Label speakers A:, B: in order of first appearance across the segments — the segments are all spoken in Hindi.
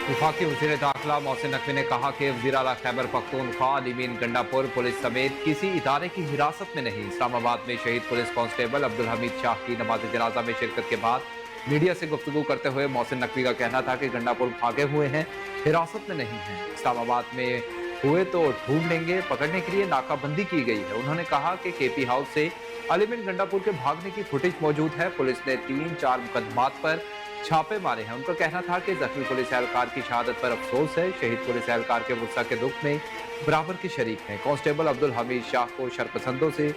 A: वफाकी वज़ीर दाखिला मोहसिन नकवी ने कहा कि वज़ीर आला खैबर पख्तूनख्वा अलीमीन गंडापुर पुलिस समेत किसी इदारे की हिरासत में नहीं। इस्लामाबाद में शहीद पुलिस कांस्टेबल अब्दुल हमीद शाह की नमाज जनाजा में शिरकत के बाद मीडिया से गुफ्तगू करते हुए मोहसिन नकवी का कहना था कि गंडापुर भागे हुए हैं, हिरासत में नहीं हैं। इस्लामाबाद में हुए तो ढूंढ लेंगे, पकड़ने के लिए नाकाबंदी की गई है। उन्होंने कहा कि केपी हाउस से अलीमीन गंडापुर के भागने की फुटेज मौजूद है। पुलिस ने 3-4 मुकदमात पर छापे मारे हैं। उनका कहना था कि जख्मी पुलिस एहलकार की शहादत पर अफसोस है। शहीद पुलिस एहलकार के गुस्सा के दुख में बराबर के शरीक हैं। कांस्टेबल अब्दुल हमीद शाह को शरपसंदों से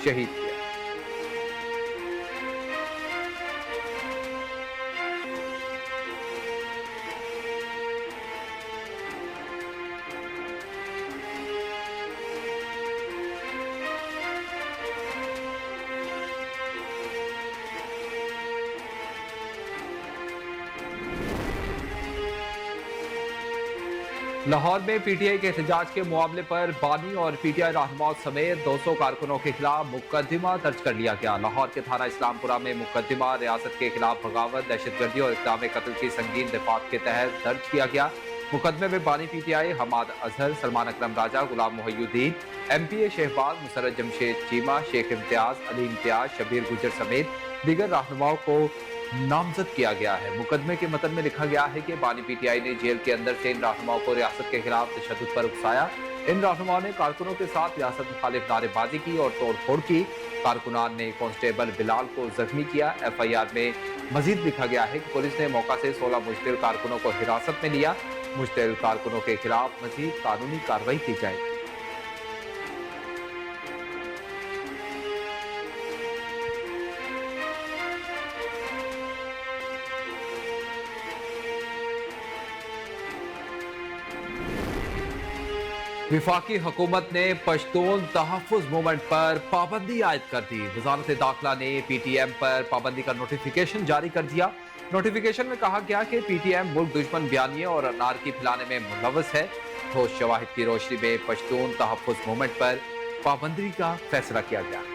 A: शहीद किया। लाहौर में पीटीआई के एहतजाज के मामले पर बानी और पीटीआई रहनुमाओं समेत 200 कारकुनों के खिलाफ मुकदमा दर्ज कर लिया गया। लाहौर के थाना इस्लामपुरा में मुकदमा रियासत के खिलाफ बगावत, दहशतगर्दी और इक़दाम कत्ल की संगीन दफात के तहत दर्ज किया गया। मुकदमे में बानी पीटीआई हमाद अजहर, सलमान अकरम राजा, गुलाम मोहिउद्दीन, एमपीए शहबाज, मुसरत जमशेद चीमा, शेख इम्तियाज, अली इम्तियाज, शबीर गुजर समेत दीगर रहनुमाओं को नामजद किया गया है। मुकदमे के मतन में लिखा गया है कि बानी पीटीआई ने जेल के अंदर से इन रहनुमाओं को रियासत के खिलाफ तशद्दुद पर उकसाया। इन रहनुमाओं ने कारकुनों के साथ रियासत मुखालिफ नारेबाजी की और तोड़ फोड़ की। कारकुनान ने कांस्टेबल बिलाल को जख्मी किया। एफआईआर में मजीद लिखा गया है कि पुलिस ने मौका से 16 मुश्तिल कारकुनों को हिरासत में लिया। मुश्तिल कारकुनों के खिलाफ मजीद कानूनी कार्रवाई की जाएगी। विफाकी हुकूमत ने पश्तून तहफ़्फ़ुज़ मूवमेंट पर पाबंदी आयद कर दी। वज़ारत दाखिला ने पीटीएम पर पाबंदी का नोटिफिकेशन जारी कर दिया। नोटिफिकेशन में कहा गया कि पीटीएम मुल्क दुश्मन बयानिए और नारकी फैलाने में मुलव्वस है। ठोस शवाहिद की रोशनी में पश्तून तहफ़्फ़ुज़ मूवमेंट पर पाबंदी का फैसला किया गया।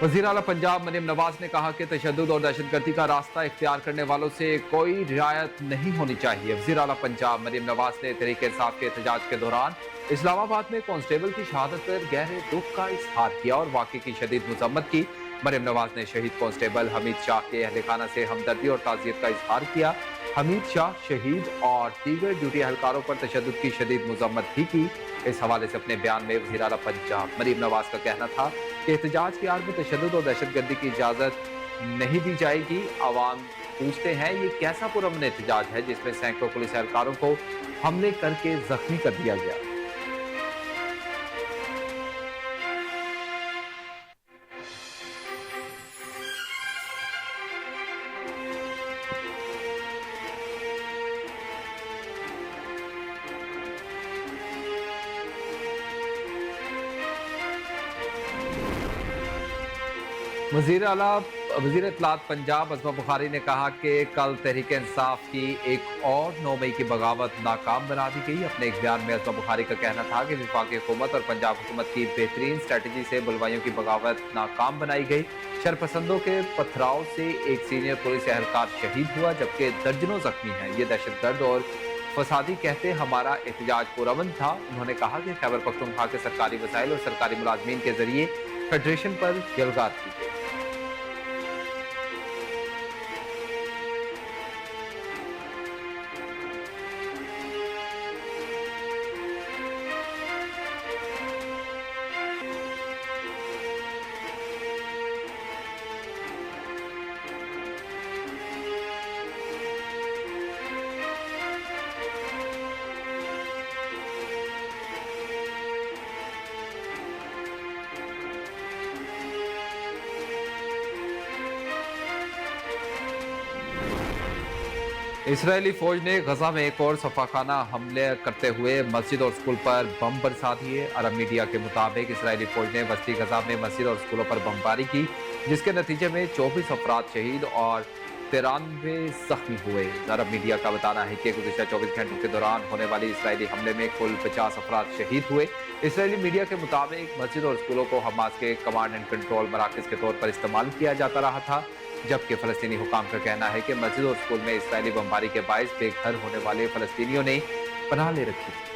A: वज़ीर आला पंजाब मरियम नवाज ने कहा कि तशद्दुद और दहशतगर्दी का रास्ता इख्तियार करने वालों से कोई रियायत नहीं होनी चाहिए। वज़ीर आला पंजाब मरियम नवाज ने तहरीक इंसाफ के एहतजाज के दौरान इस्लामाबाद में कांस्टेबल की शहादत पर गहरे दुख का इजहार किया और वाक़े की शदीद मज़म्मत की। मरियम नवाज ने शहीद कांस्टेबल हमीद शाह के अहले खाना से हमदर्दी और ताज़ियत का इजहार किया। हमीद शाह शहीद और दीगर ड्यूटी एहलकारों पर तशद्दुद की शदीद मज़म्मत भी की। इस हवाले से अपने बयान में वज़ीर आला पंजाब मरियम नवाज का कहना था कि एहतजाज की आड़ में तशद्दुद और दहशतगर्दी की इजाज़त नहीं दी जाएगी। आवाम पूछते हैं ये कैसा पुरअमन एहतजाज है जिसमें सैकड़ों पुलिस एहलकारों को हमले करके जख्मी कर दिया गया। वज़ीर इत्तलात पंजाब अज़मा बुखारी ने कहा कि कल तहरीक इंसाफ की एक और 9 मई की बगावत नाकाम बना दी गई। अपने एक बयान में अज़मा बुखारी का कहना था कि वफाकी हुकूमत और पंजाब हुकूमत की बेहतरीन स्ट्रेटजी से बुलवाइयों की बगावत नाकाम बनाई गई। शरपसंदों के पथराव से एक सीनियर पुलिस एहलकार शहीद हुआ जबकि दर्जनों जख्मी हैं। ये दहशतगर्द और फसादी कहते हमारा एहतजाज पुरअमन था। उन्होंने कहा कि खैबर पख्तूनख्वा के सरकारी वसाइल और सरकारी मुलाजमीन के जरिए फेडरेशन पर यलगार की गई। इसराइली फौज ने गजा में एक और सफाखाना हमले करते हुए मस्जिद और स्कूल पर बम बरसा दिए। अरब मीडिया के मुताबिक इसराइली फौज ने वस्ती गजा में मस्जिद और स्कूलों पर बमबारी की जिसके नतीजे में 24 अफराद शहीद और 93 जख्मी हुए। अरब मीडिया का बताना है कि गुज़िश्ता 24 घंटों के दौरान होने वाली इसराइली हमले में कुल 50 अफराद शहीद हुए। इसराइली मीडिया के मुताबिक मस्जिद और स्कूलों को हमास के कमांड एंड कंट्रोल मराकज के तौर पर इस्तेमाल किया जाता रहा था। जबकि फलस्तीनी हुकाम का कहना है कि मस्जिद और स्कूल में इसराइली बमबारी के बायस बेघर होने वाले फलस्तीनियों ने पनाह ले रखी थी।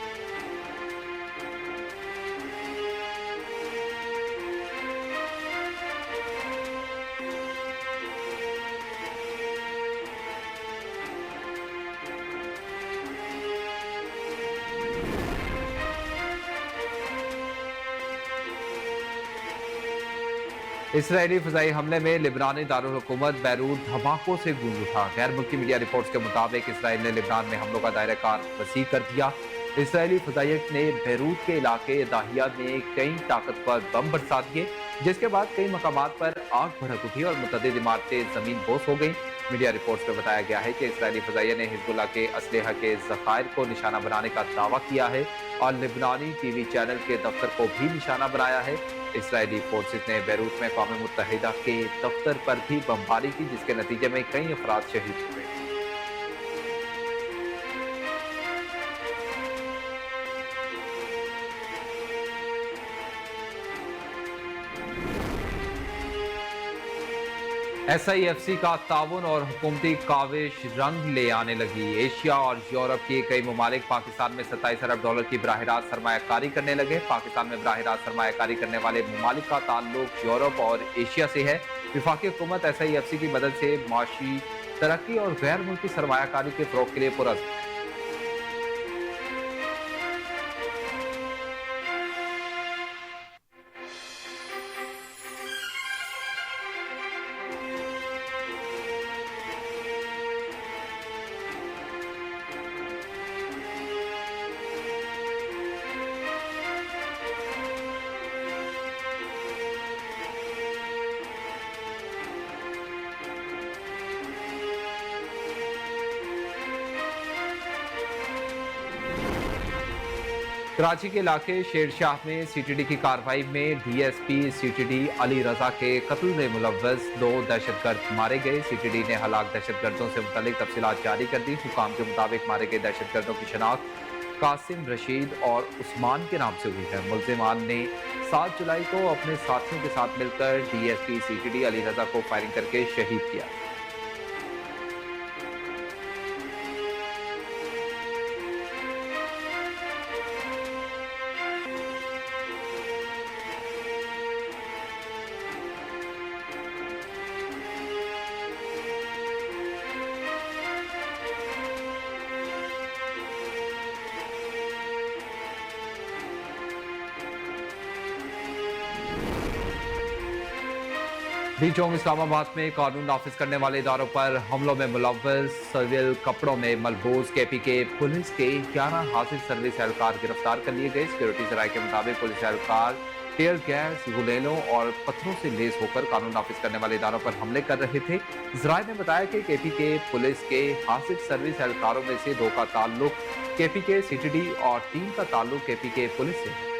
A: इसराइली फजाई हमले में लिबनानी दारुल हुकूमत बैरूत धमाकों से गूंज उठा। गैर मुल्की मीडिया रिपोर्ट्स के मुताबिक इसराइल ने लिबनान में हमलों का दायरा कार वसी कर दिया। इसराइली फजाइयत ने बैरूत के इलाके दाहिया में कई ताकतवर बम बरसा दिए, जिसके बाद कई मकामात पर आग भड़क उठी और मुतअद्दिद इमारतें जमीन बोस हो गई। मीडिया रिपोर्ट्स में बताया गया है कि इसराइली फजाइया ने हिजबुल्लाह के असलहा के जखायर को निशाना बनाने का दावा किया है और लिबनानी टीवी चैनल के दफ्तर को भी निशाना बनाया है। इसराइली फोर्सेस ने बैरूत में अक़वाम मुत्तहिदा के दफ्तर पर भी बमबारी की, जिसके नतीजे में कई अफराद शहीद हुए। SIFC का ताउन और हुकूमती काविश रंग ले आने लगी। एशिया और यूरोप के कई ममालिक पाकिस्तान में $27 अरब की बराह रास्त सरमायाकारी करने लगे। पाकिस्तान में बराह रास्त सरमायाकारी करने वाले ममालिक का ताल्लुक यूरोप और एशिया से है। वफाकी हुकूमत SIFC की मदद से माशी तरक्की और गैर मुल्की सरमायाकारी के फ़रोग़ के लिए पुरअज़्म है। कराची के इलाके शेरशाह में CTD की कार्रवाई में DSP CTD अली रजा के कत्ल में मुलव्वस 2 दहशतगर्द मारे गए। CTD ने हलाक दहशतगर्दों से मुतल्लिक तफसीलात जारी कर दी। हुकाम के मुताबिक मारे गए दहशतगर्दों की शनाख्त कासिम, रशीद और उस्मान के नाम से हुई है। मुल्जिमान ने 7 जुलाई को अपने साथियों के साथ मिलकर DSP CTD अली रजा को फायरिंग करके शहीद किया। डी चौक इस्लामाबाद में कानून नाफिज करने वाले इदारों पर हमलों में मुलव्वस सिविल कपड़ों में मलबूस KP के पुलिस के 11 हासिल सर्विस एहलकार गिरफ्तार कर लिए गए। सिक्योरिटी जराये के मुताबिक पुलिस एहलकार टेयर गैस, गुलेलों और पत्थरों से लेस होकर कानून नाफिज करने वाले इदारों पर हमले कर रहे थे। जराये ने बताया कि KP के पुलिस के हासिल सर्विस एहलकारों में से 2 का ताल्लुक KP के CTD और 3 का ताल्लुक KP के पुलिस से है।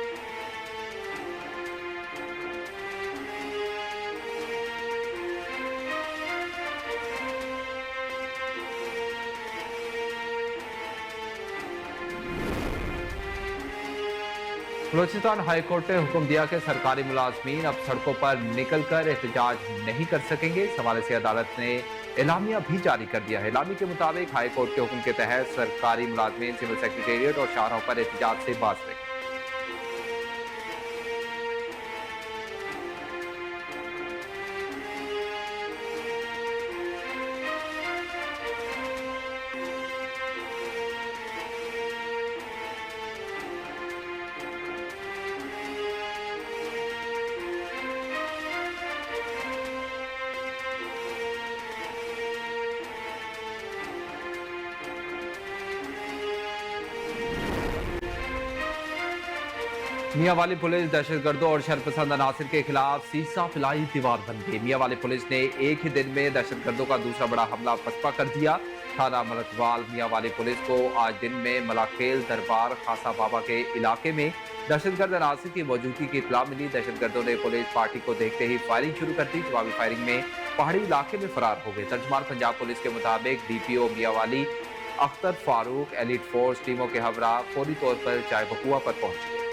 A: बलूचिस्तान हाईकोर्ट ने हुक्म दिया कि सरकारी मुलाजमीन अब सड़कों पर निकलकर एहतजाज नहीं कर सकेंगे। इस हवाले से अदालत ने एलामिया भी जारी कर दिया है। एलामी के मुताबिक हाईकोर्ट के हुक्म के तहत सरकारी मुलाजमीन सिविल सेक्रेटेरिएट और शाहराहों पर एहतजाज से बाज रहे। मियांवाली पुलिस दहशतगर्दों और शरपसंद अनासिर के खिलाफ सीसा फिलाई दीवार बन गई। मियांवाली पुलिस ने एक ही दिन में दहशतगर्दों का दूसरा बड़ा हमला पसपा कर दिया। थाना मलकवाल मियांवाली पुलिस को आज दिन में मलाखेल दरबार खासा बाबा के इलाके में दहशतगर्द अनासिर की मौजूदगी की इत्तला मिली। दहशतगर्दों ने पुलिस पार्टी को देखते ही फायरिंग शुरू कर दी। जवाबी फायरिंग में पहाड़ी इलाके में फरार हो गए। तर्जमान पंजाब पुलिस के मुताबिक DPO Mianwali Akhtar Farooq elite force टीमों के हमरा फौरी तौर पर चाय बकुआ पर पहुंच गए।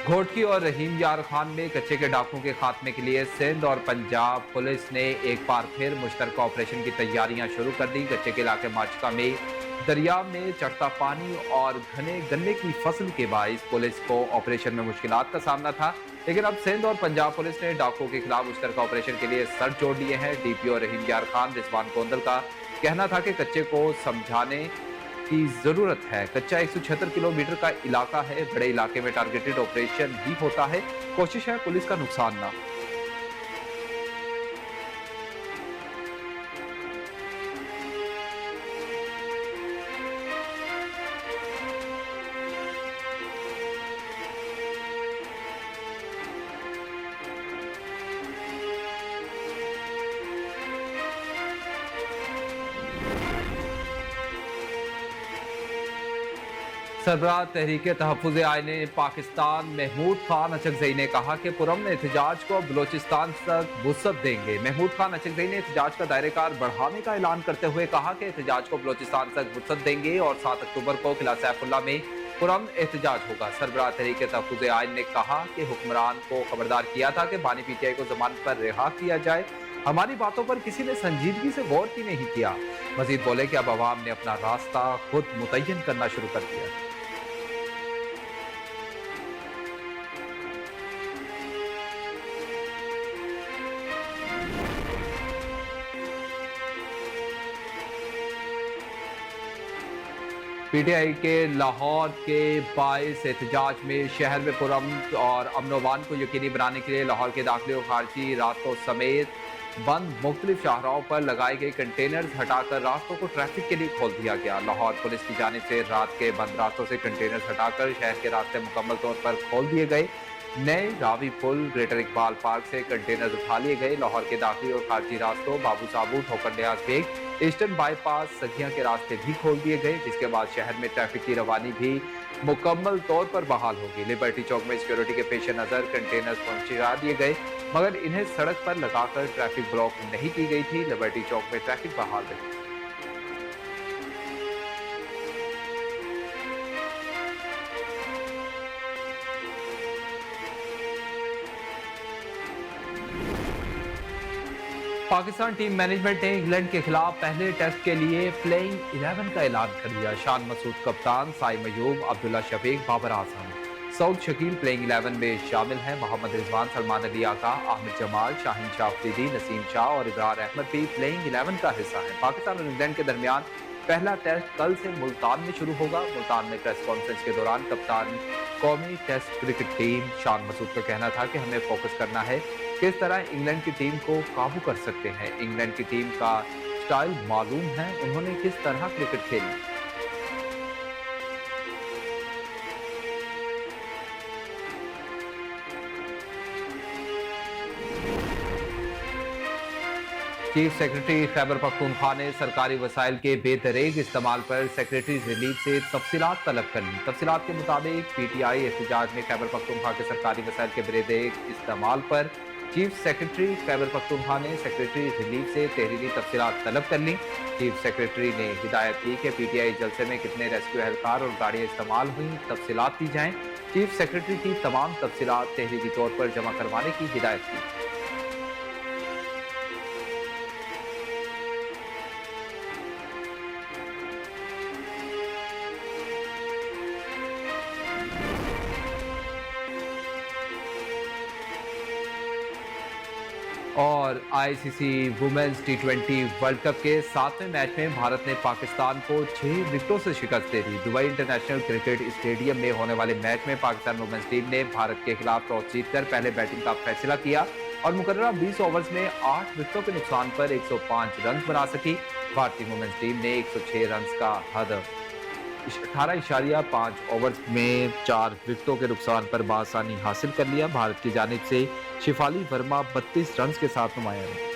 A: घोटकी और रहीम यार खान में कच्चे के डाकुओं के खात्मे के लिए सिंध और पंजाब पुलिस ने एक बार फिर मुश्तरका ऑपरेशन की तैयारियां शुरू कर दी। कच्चे के इलाके माचका में दरिया में चढ़ता पानी और घने गन्ने की फसल के बाइस पुलिस को ऑपरेशन में मुश्किलात का सामना था, लेकिन अब सिंध और पंजाब पुलिस ने डाकुओं के खिलाफ मुश्तरका ऑपरेशन के लिए सर जोड़ लिए हैं। डीपीओ रहीम यार खान रिजवान कोंदल का कहना था कि कच्चे को समझाने की जरूरत है। कच्चा 176 किलोमीटर का इलाका है, बड़े इलाके में टारगेटेड ऑपरेशन भी होता है, कोशिश है पुलिस का नुकसान ना हो। सरबराह तहरीके तहफ़्फ़ुज़ आईन पाकिस्तान महमूद खान अचकज़ई ने कहा कि पुरअमन एहतजाज को बलोचिस्तान तक वुसअत देंगे। महमूद खान अचकज़ई ने एहतजाज का दायरेकार बढ़ाने का ऐलान करते हुए कहा कि एहतजाज को बलोचिस्तान तक वुसअत देंगे और 7 अक्टूबर को किला सैफुल्लाह में पुरअमन एहतजाज होगा। सरबराह तहरीके तहफ़्फ़ुज़ आईन ने कहा कि हुक्मरान को खबरदार किया था कि बानी पीटीआई को जमानत पर रिहा किया जाए, हमारी बातों पर किसी ने संजीदगी से गौर ही नहीं किया। मजीद बोले कि अब अवाम ने अपना रास्ता खुद मुतय्यन करना शुरू कर दिया। पीटीआई के लाहौर के बाइस एहतजाज में शहर में पुरअमन और अमन को यकीनी बनाने के लिए लाहौर के दाखिली और खारजी रास्तों समेत बंद मुख्तलिफ शाहराहों पर लगाए गए कंटेनर्स हटाकर रास्तों को ट्रैफिक के लिए खोल दिया गया। लाहौर पुलिस की जानिब से रात के बंद रास्तों से कंटेनर्स हटाकर शहर के रास्ते मुकम्मल तौर पर खोल दिए गए। नए रावी पुल, ग्रेटर इकबाल पार्क से कंटेनर्स उठा लिए गए। लाहौर के दाखिली और खारजी रास्तों बाबू साबू, ठोकर न्याज बेग, ईस्टर्न बाईपास, सखिया के रास्ते भी खोल दिए गए, जिसके बाद शहर में ट्रैफिक की रवानी भी मुकम्मल तौर पर बहाल होगी। लिबर्टी चौक में सिक्योरिटी के पेश नजर कंटेनर्स पहुंचा दिए गए, मगर इन्हें सड़क पर लगाकर ट्रैफिक ब्लॉक नहीं की गई थी। लिबर्टी चौक में ट्रैफिक बहाल रही। पाकिस्तान टीम मैनेजमेंट ने इंग्लैंड के खिलाफ पहले टेस्ट के लिए प्लेइंग 11 का ऐलान कर दिया। शान मसूद कप्तान, साइम अयूब, अब्दुल्ला शफीक, बाबर आजम, सऊद शकील प्लेइंग 11 में शामिल हैं। मोहम्मद रिजवान, सलमान अली आका, अहमद जमाल, शाहीन शाह अफरीदी, नसीम शाह और इब्रार अहमद भी प्लेइंग 11 का हिस्सा है। पाकिस्तान और इंग्लैंड के दरमियान पहला टेस्ट कल से मुल्तान में शुरू होगा। मुल्तान में प्रेस कॉन्फ्रेंस के दौरान कप्तान कौमी test cricket team Shan Masood का कहना था कि हमें फोकस करना है किस तरह इंग्लैंड की टीम को काबू कर सकते हैं। इंग्लैंड की टीम का स्टाइल मालूम है, उन्होंने किस तरह क्रिकेट खेली। चीफ सेक्रेटरी खैबर पख्तूनख्वा ने सरकारी वसाइल के बेदरेग इस्तेमाल पर सेक्रेटरी रिलीफ से तफसीलात तलब कर ली। तफसीलात के मुताबिक पीटीआई एहतजाज में खैबर पख्तूनख्वा के सरकारी वसाइल के बेदरेग इस्तेमाल पर चीफ सेक्रेटरी खैबर पख्तूनख्वा ने सेक्रेटरी रिलीफ से तहरीरी तफसीलात तलब कर ली। चीफ सेक्रेटरी ने हिदायत की कि पीटीआई जलसे में कितने रेस्क्यू एहलकार और गाड़ियां इस्तेमाल हुई, तफसीलात दी जाएं। चीफ सेक्रेटरी की तमाम तफसीलात तहरीरी तौर पर जमा करवाने की हिदायत की। और आईसीसी वुमेन्स टी20 वर्ल्ड कप के 7वें मैच में भारत ने पाकिस्तान को 6 विकेटों से शिकस्त दे दी। दुबई इंटरनेशनल क्रिकेट स्टेडियम में होने वाले मैच में पाकिस्तान वुमेन्स टीम ने भारत के खिलाफ टॉस जीतकर पहले बैटिंग का फैसला किया और मुकर्ररा 20 ओवर्स में 8 विकेटों के नुकसान पर 105 रन बना सकी। भारतीय वुमेन्स टीम ने 106 रन का हदफ 18.5 ओवर्स में 4 विकेटों के नुकसान पर बासानी हासिल कर लिया। भारत की जानिब से शिफाली वर्मा 32 रन के साथ नुमाया रही।